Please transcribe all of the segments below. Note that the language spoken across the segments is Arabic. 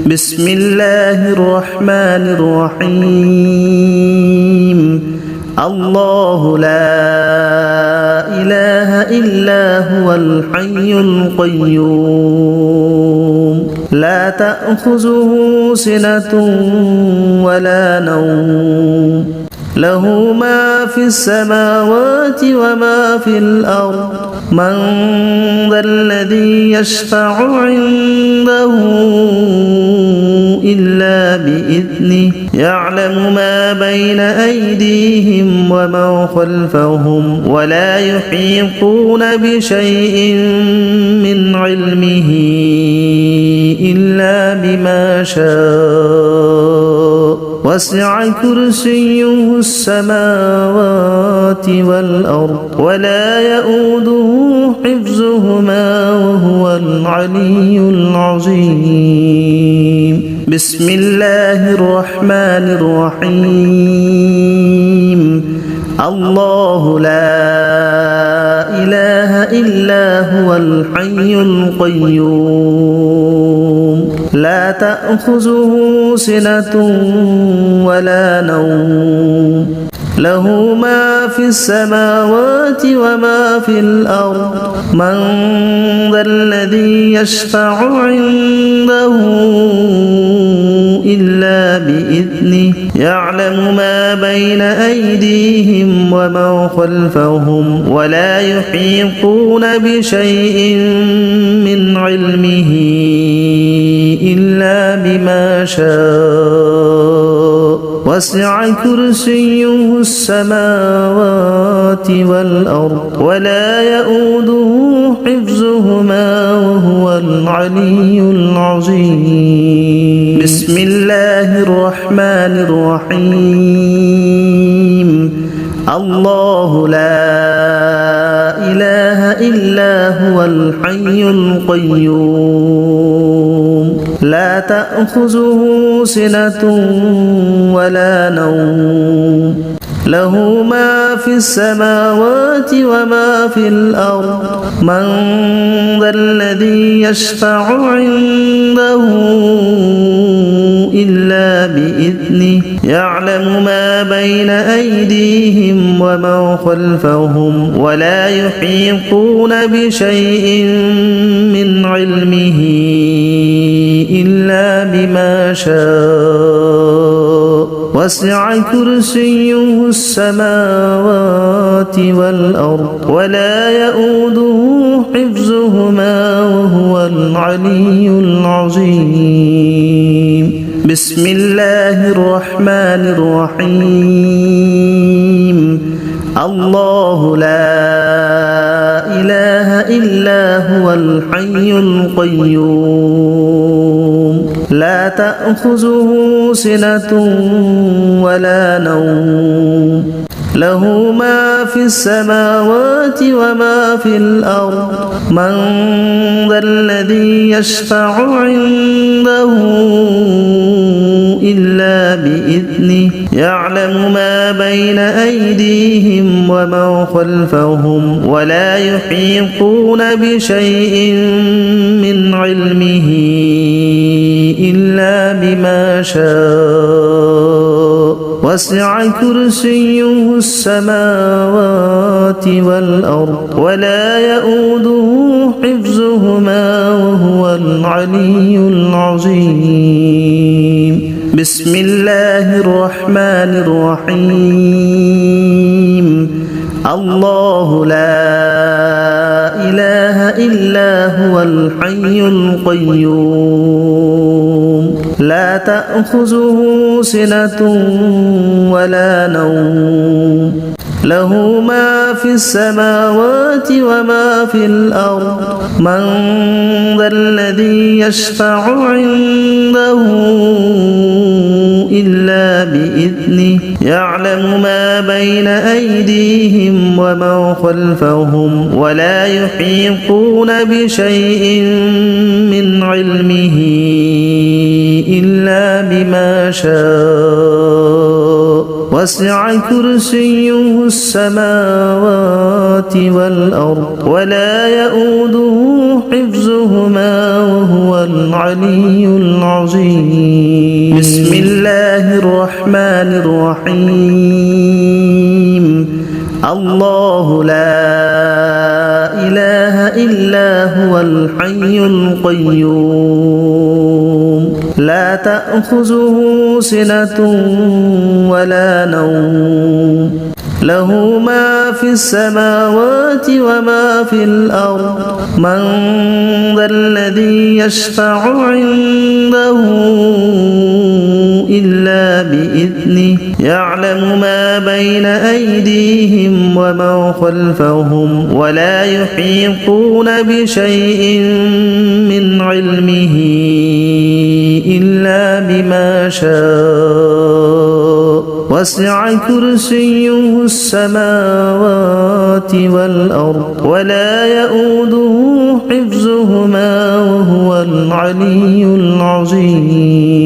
بسم الله الرحمن الرحيم الله لا إله إلا هو الحي القيوم لا تأخذه سنة ولا نوم له ما في السماوات وما في الأرض من ذا الذي يشفع عنده إلا بإذنه يعلم ما بين أيديهم وما خلفهم ولا يحيطون بشيء من علمه إلا بما شاء وسع كرسيه السماوات والأرض ولا يؤوده حفظهما وهو العلي العظيم بسم الله الرحمن الرحيم الله لا إله إلا هو الحي القيوم لا تأخذه سنة ولا نوم له ما في السماوات وما في الأرض من ذا الذي يشفع عنده إلا بإذنه يعلم ما بين أيديهم وما خلفهم ولا يحيطون بشيء من علمه إلا بما شاء وسع كرسيه السماوات والأرض ولا يؤوده حفظهما وهو العلي العظيم بسم الله الرحمن الرحيم الله لا إله إلا هو الحي القيوم لا تأخذه سنة ولا نوم له ما في السماوات وما في الأرض من ذا الذي يشفع عنده إلا بإذنه يعلم ما بين أيديهم وما خلفهم ولا يحيطون بشيء من علمه إلا بما شاء وسع كرسيه السماوات والأرض ولا يؤوده حفظهما وهو العلي العظيم بسم الله الرحمن الرحيم الله لا إله إلا هو الحي القيوم لا تأخذه سنة ولا نوم له ما في السماوات وما في الأرض من ذا الذي يشفع عنده إلا بإذنه يعلم ما بين أيديهم وما خلفهم ولا يحيطون بشيء من علمه إلا بما شاء وسع كرسيه السماوات والأرض ولا يؤوده حفظهما وهو العلي العظيم بسم الله الرحمن الرحيم الله لا إله إلا هو الحي القيوم لا تأخذه سنة ولا نوم له ما في السماوات وما في الأرض من ذا الذي يشفع عنده إلا بإذنه يعلم ما بين أيديهم وما خلفهم ولا يحيطون بشيء من علمه إلا بما شاء وسع كرسيه السماوات والأرض ولا يؤوده حفظهما وهو العلي العظيم بسم الله الرحمن الرحيم الله لا إله إلا هو الحي القيوم لا تأخذه سنة ولا نوم له ما في السماوات وما في الأرض من ذا الذي يشفع عنده إلا بإذنه يعلم ما بين أيديهم وما خلفهم ولا يحيطون بشيء من علمه إلا بما شاء وسع كرسيه السماوات والأرض ولا يؤوده حفظهما وهو العلي العظيم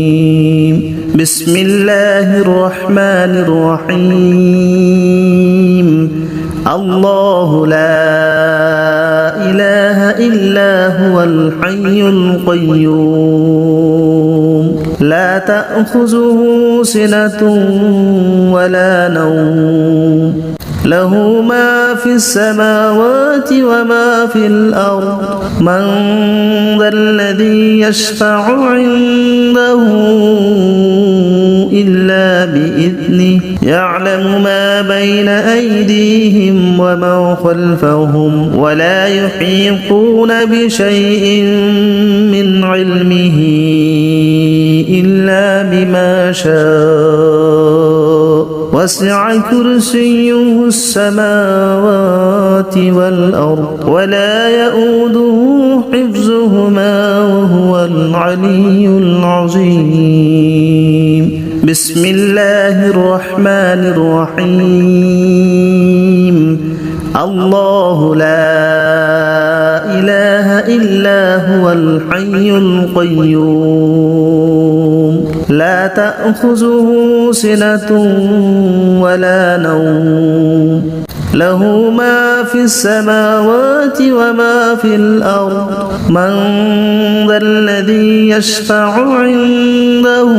بسم الله الرحمن الرحيم الله لا إله إلا هو الحي القيوم لا تأخذه سنة ولا نوم له ما في السماوات وما في الأرض من ذا الذي يشفع عنده إلا بإذنه يعلم ما بين أيديهم وما خلفهم ولا يحيطون بشيء من علمه إلا بما شاء وسع كرسيه السماوات والأرض ولا يؤوده حفظهما وهو العلي العظيم بسم الله الرحمن الرحيم الله لا إله إلا هو الحي القيوم لا تأخذه سنة ولا نوم له ما في السماوات وما في الأرض من ذا الذي يشفع عنده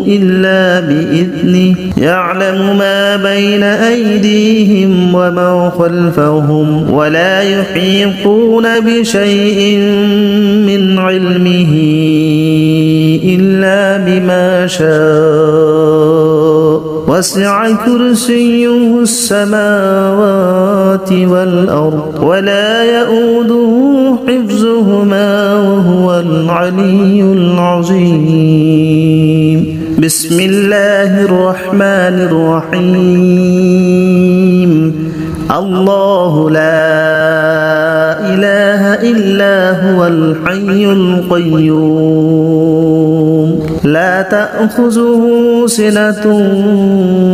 إلا بإذنه يعلم ما بين أيديهم وما خلفهم ولا يحيطون بشيء من علمه إلا بما شاء وسع كرسيه السماوات والأرض ولا يؤوده حفظهما وهو العلي العظيم بسم الله الرحمن الرحيم الله لا إله إلا هو الحي القيوم لا تأخذه سنة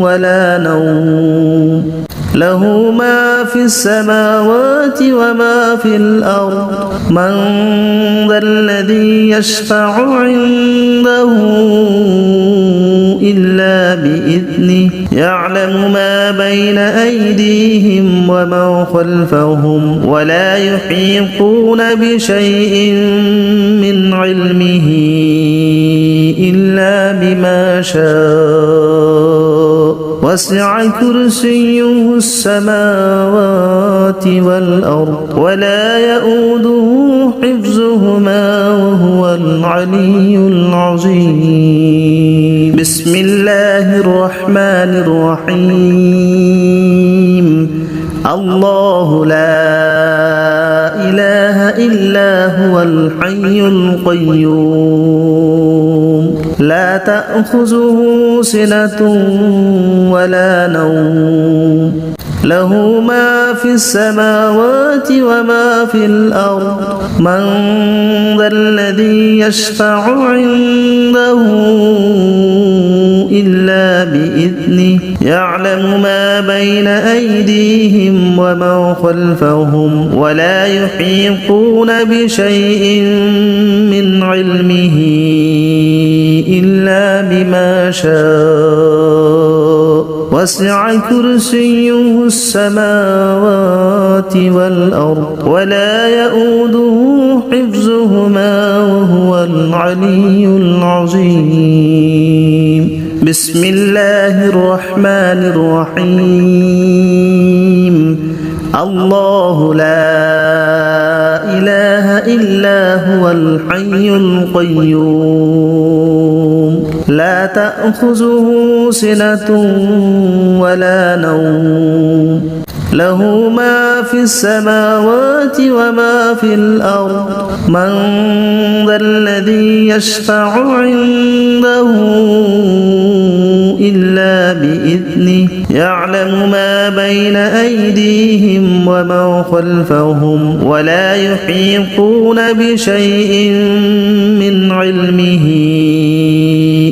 ولا نوم له ما في السماوات وما في الأرض من ذا الذي يشفع عنده إلا بإذنه يعلم ما بين أيديهم وما خلفهم ولا يحيطون بشيء من علمه إلا بما شاء وسع كرسيه السماوات والأرض ولا يؤوده حفظهما وهو العلي العظيم بسم الله الرحمن الرحيم الله لا إله إلا هو الحي القيوم لا تأخذه سنة ولا نوم له ما في السماوات وما في الأرض من ذا الذي يشفع عنده إلا بإذنه يعلم ما بين أيديهم وما خلفهم ولا يحيطون بشيء من علمه إلا بما شاء وسع كرسيه السماوات والأرض ولا يؤوده حفظهما وهو العلي العظيم بسم الله الرحمن الرحيم الله لا إله إلا هو الحي القيوم لا تأخذه سنة ولا نوم له ما في السماوات وما في الأرض من ذا الذي يشفع عنده إلا بإذنه يعلم ما بين أيديهم وما خلفهم ولا يحيطون بشيء من علمه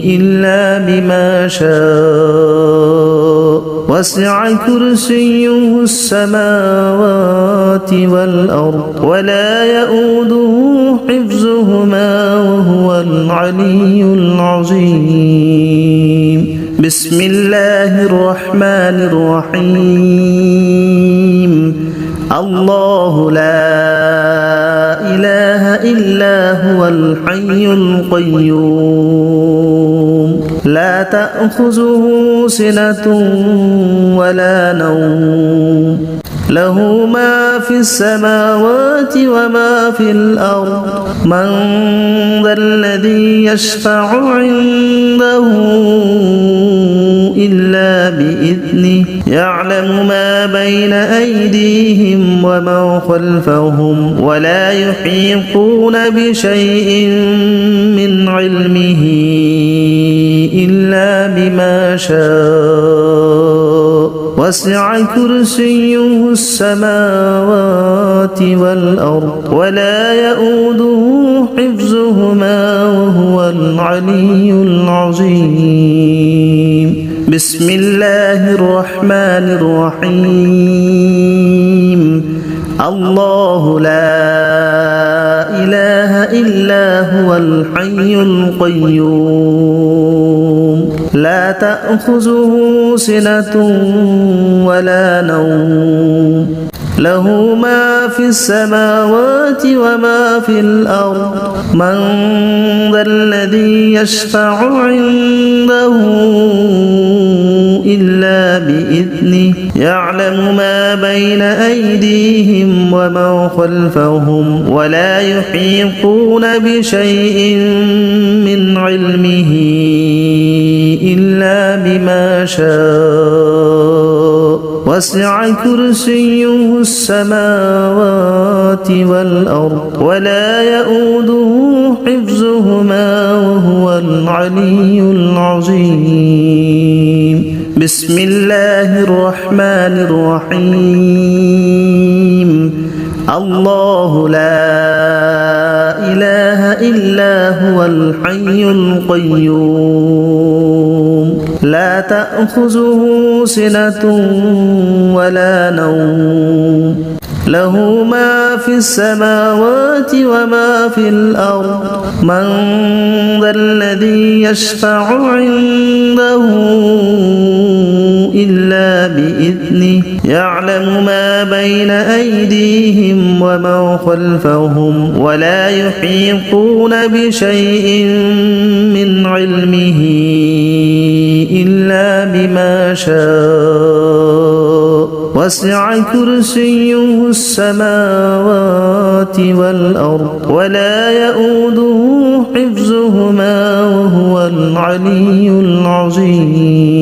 إلا بما شاء وسع كرسيه السماوات والأرض ولا يؤوده حفظهما وهو العلي العظيم بسم الله الرحمن الرحيم الله لا إله إلا هو الحي القيوم لا تأخذه سنة ولا نوم له ما في السماوات وما في الأرض من ذا الذي يشفع عنده إلا بإذنه يعلم ما بين أيديهم وما خلفهم ولا يحيطون بشيء من علمه إلا بما شاء وسع كرسيه السماوات والأرض ولا يؤوده حفظهما وهو العلي العظيم بسم الله الرحمن الرحيم الله لا إله إلا هو الحي القيوم لا تأخذه سنة ولا نوم له ما في السماوات وما في الأرض من ذا الذي يشفع عنده إلا بإذنه يعلم ما بين أيديهم وما خلفهم ولا يحيطون بشيء من علمه إلا بما شاء وسع كرسيه السماوات والأرض ولا يؤوده حفظهما وهو العلي العظيم بسم الله الرحمن الرحيم الله لا إله إلا هو الحي القيوم لا تأخذه سنة ولا نوم له ما في السماوات وما في الأرض من ذا الذي يشفع عنده إلا بإذنه يعلم ما بين أيديهم وما خلفهم ولا يحيطون بشيء من علمه إلا بما شاء وسع كرسيه السماوات والأرض ولا يؤوده حفظهما وهو العلي العظيم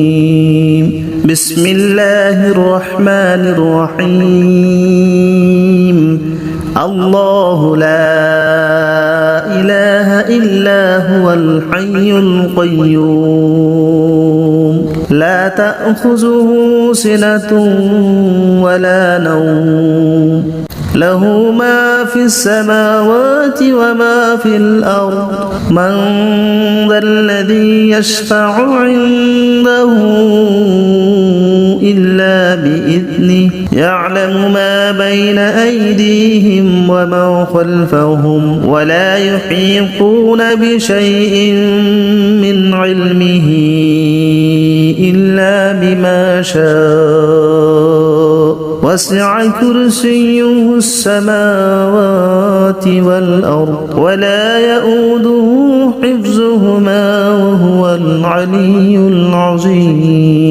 بسم الله الرحمن الرحيم الله لا إله إلا هو الحي القيوم لا تأخذه سنة ولا نوم له ما في السماوات وما في الأرض من ذا الذي يشفع عنده إلا بإذنه يعلم ما بين أيديهم وما خلفهم ولا يحيطون بشيء من علمه إلا بما شاء وسع كرسيه السماوات والأرض ولا يؤوده حفظهما وهو العلي العظيم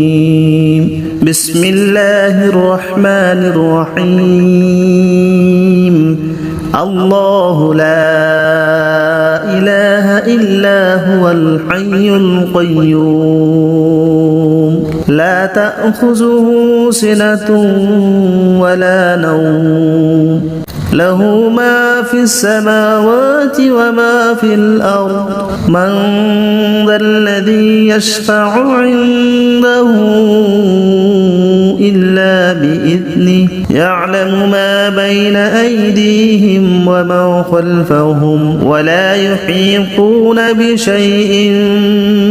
بسم الله الرحمن الرحيم الله لا إله إلا هو الحي القيوم لا تأخذه سنة ولا نوم له ما في السماوات وما في الأرض من ذا الذي يشفع عنده إلا بإذنه يعلم ما بين أيديهم وما خلفهم ولا يحيطون بشيء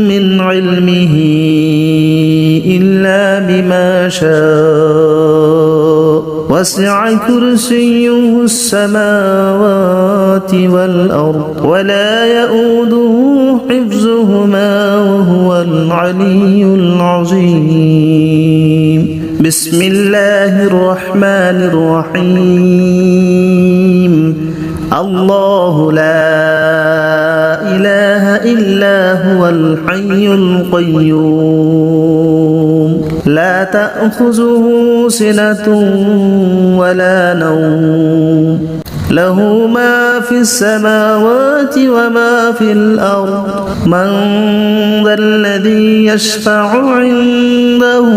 من علمه إلا بما شاء وسع كرسيه السماوات والأرض ولا يؤوده حفظهما وهو العلي العظيم بسم الله الرحمن الرحيم الله لا إله إلا هو الحي القيوم لا تأخذه سنة ولا نوم له ما في السماوات وما في الأرض من ذا الذي يشفع عنده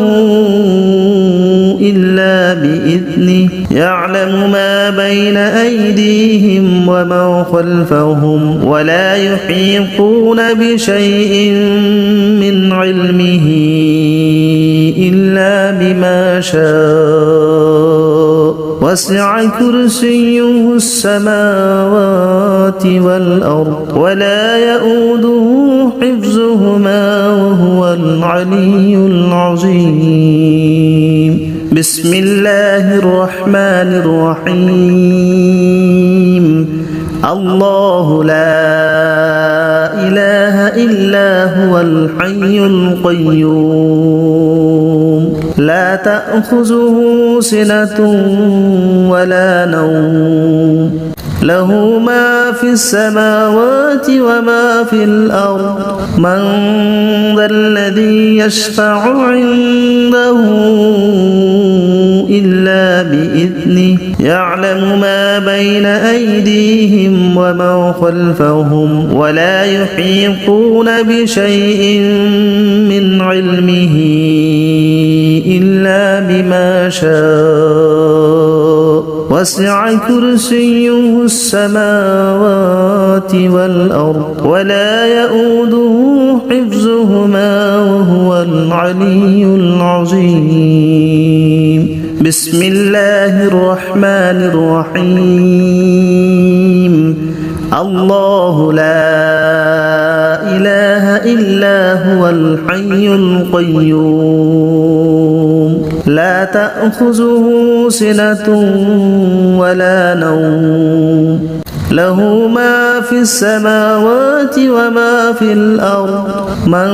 إلا بإذنه يعلم ما بين أيديهم وما خلفهم ولا يحيطون بشيء من علمه إلا بما شاء وسع كرسيه السماوات والأرض ولا يؤوده حفظهما وهو العلي العظيم بسم الله الرحمن الرحيم الله لا إله إلا هو الحي القيوم لا تأخذه سنة ولا نوم له ما في السماوات وما في الأرض من ذا الذي يشفع عنده إلا بإذنه يعلم ما بين أيديهم وما خلفهم ولا يحيطون بشيء من علمه إلا بما شاء وسع كرسيه السماوات والأرض ولا يؤوده حفظهما وهو العلي العظيم بسم الله الرحمن الرحيم الله لا إله إلا هو الحي القيوم لا تأخذه سنة ولا نوم له ما في السماوات وما في الأرض من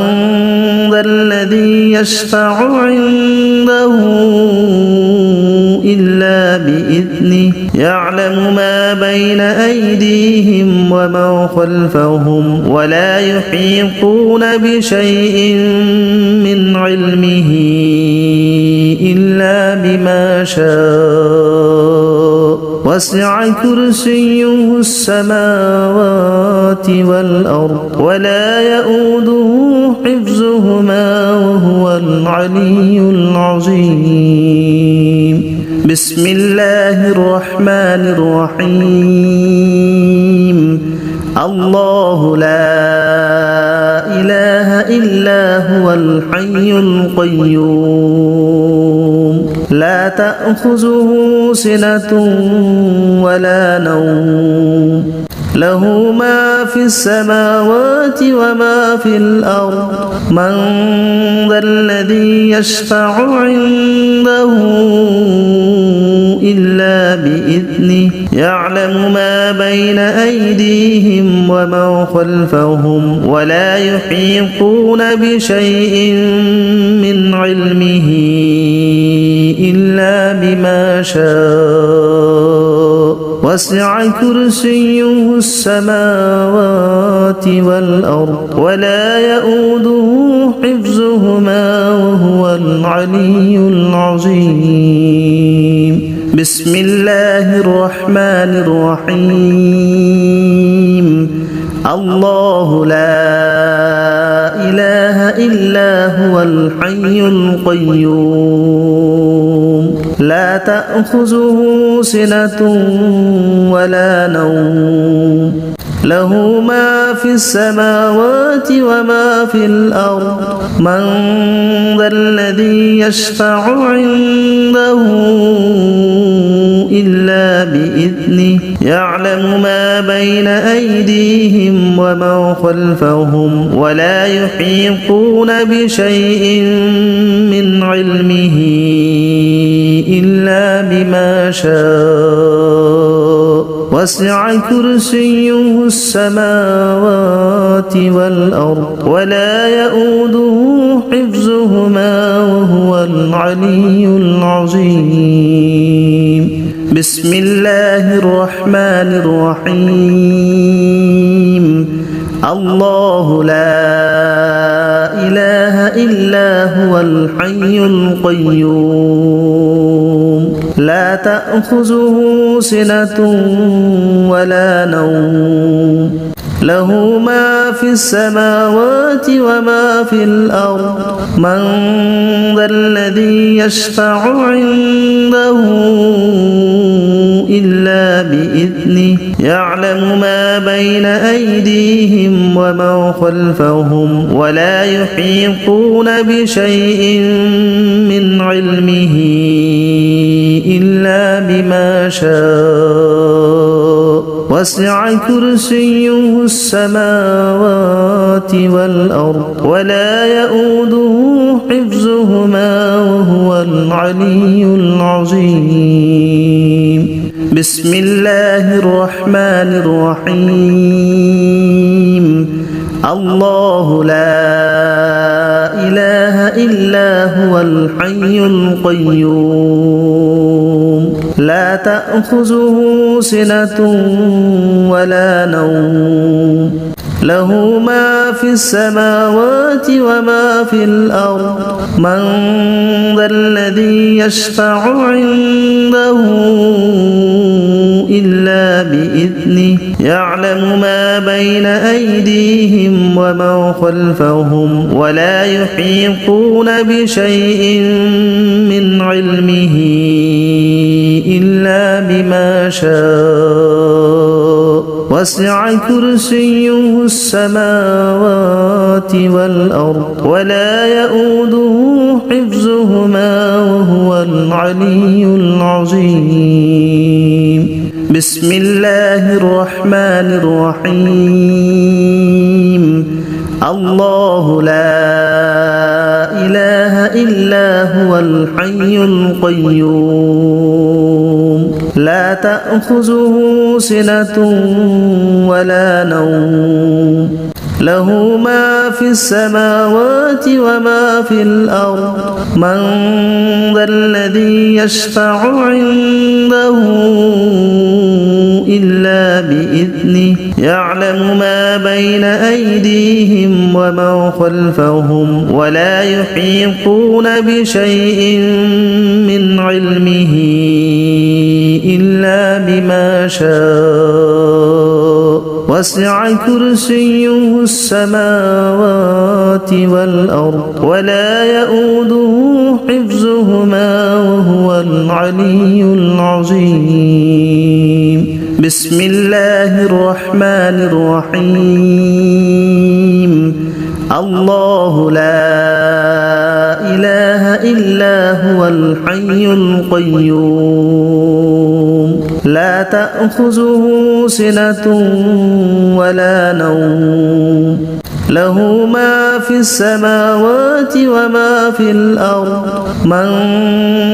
ذا الذي يشفع عنده إلا بإذنه يعلم ما بين أيديهم وما خلفهم ولا يحيطون بشيء من علمه إلا بما شاء وسع كرسيه السماوات والأرض ولا يؤوده حفظهما وهو العلي العظيم بسم الله الرحمن الرحيم الله لا إله إلا هو الحي القيوم لا تأخذه سنة ولا نوم له ما في السماوات وما في الأرض من ذا الذي يشفع عنده إلا بإذنه يعلم ما بين أيديهم وما خلفهم ولا يحيطون بشيء من علمه إلا بما شاء وسع كرسيه السماوات والأرض ولا يؤوده حفظهما وهو العلي العظيم بسم الله الرحمن الرحيم الله لا إله إلا هو الحي القيوم لا تأخذه سنة ولا نوم له ما في السماوات وما في الأرض من ذا الذي يشفع عنده إلا بإذنه يعلم ما بين أيديهم وما خلفهم ولا يحيطون بشيء من علمه إلا بما شاء وسع كرسيه السماوات والأرض ولا يؤوده حفظهما وهو العلي العظيم بسم الله الرحمن الرحيم الله لا إله إلا هو الحي القيوم لا تأخذه سنة ولا نوم له ما في السماوات وما في الأرض من ذا الذي يشفع عنده إلا بإذنه يعلم ما بين أيديهم وما خلفهم ولا يحيطون بشيء من علمه إلا بما شاء وسع كرسيه السماوات والأرض ولا يؤوده حفظهما وهو العلي العظيم بسم الله الرحمن الرحيم الله لا إله إلا هو الحي القيوم لا تأخذه سنة ولا نوم له ما في السماوات وما في الأرض من ذا الذي يشفع عنده إلا بإذنه يعلم ما بين أيديهم وما خلفهم ولا يحيطون بشيء من علمه إلا بما شاء وسع كرسيه السماوات والأرض ولا يؤوده حفظهما وهو العلي العظيم بسم الله الرحمن الرحيم الله لا إله إلا هو الحي القيوم لا تأخذه سنة ولا نوم له ما في السماوات وما في الأرض من ذا الذي يشفع عنده إلا بإذنه يعلم ما بين أيديهم وما خلفهم ولا يحيطون بشيء من علمه إلا بما شاء وسع كرسيه السماوات والأرض ولا يؤوده حفظهما وهو العلي العظيم بسم الله الرحمن الرحيم الله لا إله إلا هو الحي القيوم لا تأخذه سنة ولا نوم له ما في السماوات وما في الأرض من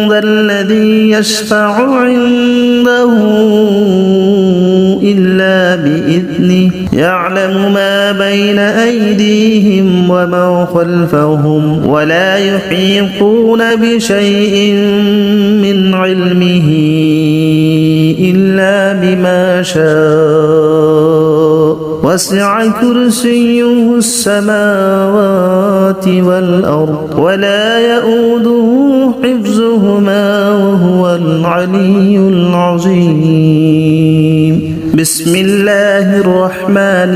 ذا الذي يشفع عنده يعلم ما بين أيديهم وما خلفهم ولا يحيطون بشيء من علمه إلا بما شاء وسع كرسيه السماوات والأرض ولا يؤوده حفظهما وهو العلي العظيم. بسم الله الرحمن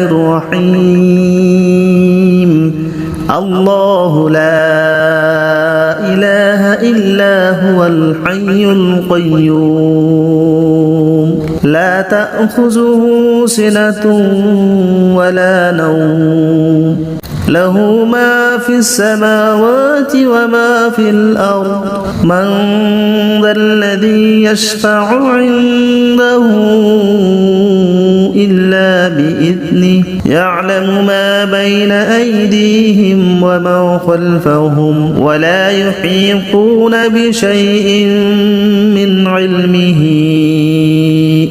الرحيم. الله لا إله إلا هو الحي القيوم لا تأخذه سنة ولا نوم له ما في السماوات وما في الأرض من ذا الذي يشفع عنده إلا بإذنه يعلم ما بين أيديهم وما خلفهم ولا يحيطون بشيء من علمه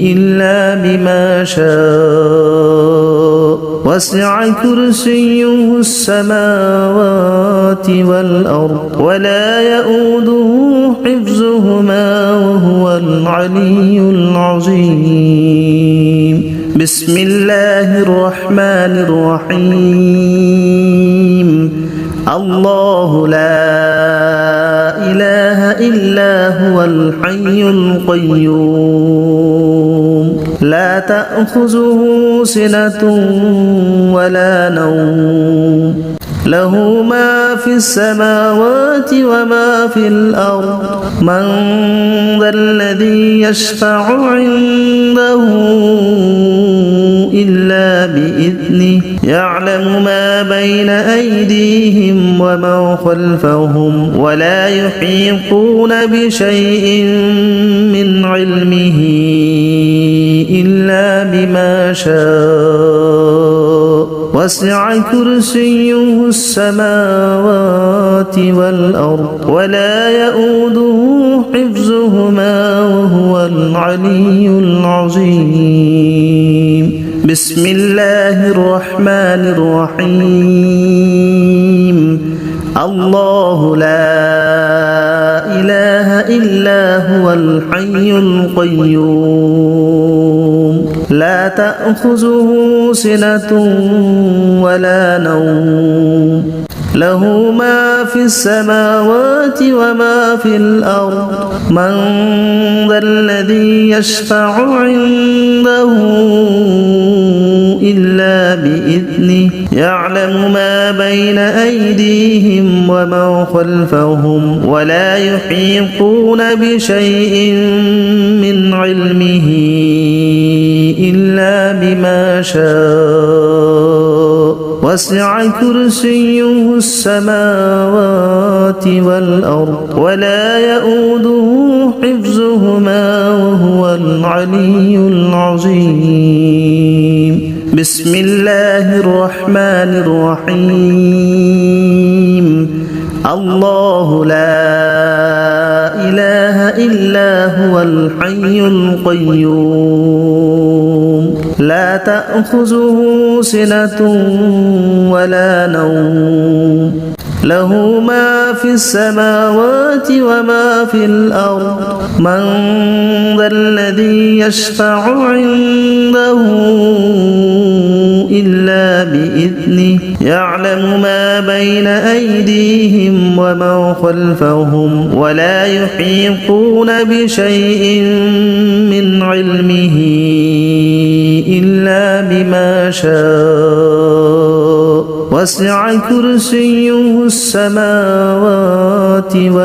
إلا بما شاء وسع كرسيه السماوات والأرض ولا يؤوده حفظهما وهو العلي العظيم. بسم الله الرحمن الرحيم. الله لا إله إلا هو الحي القيوم لا تأخذه سنة ولا نوم له ما في السماوات وما في الأرض من ذا الذي يشفع عنده إلا بإذنه يعلم ما بين أيديهم وما خلفهم ولا يحيطون بشيء من علمه إلا بما شاء وسع كرسيه السماوات والأرض ولا يؤوده حفظهما وهو العلي العظيم. بسم الله الرحمن الرحيم. الله لا إله إلا هو الحي القيوم لا تأخذه سنة ولا نوم له ما في السماوات وما في الأرض من ذا الذي يشفع عنده إلا بإذنه يعلم ما بين أيديهم وما خلفهم ولا يحيطون بشيء من علمه إلا بما شاء وسع كرسيه السماوات والأرض ولا يؤوده حفظهما وهو العلي العظيم. بسم الله الرحمن الرحيم. الله لا إله إلا هو الحي القيوم لا تأخذه سنة ولا نوم له ما في السماوات وما في الأرض من ذا الذي يشفع عنده إلا بإذنه يعلم ما بين أيديهم وما خلفهم ولا يحيطون بشيء من علمه إلا بما شاء وسع كرسيه السماوات والأرض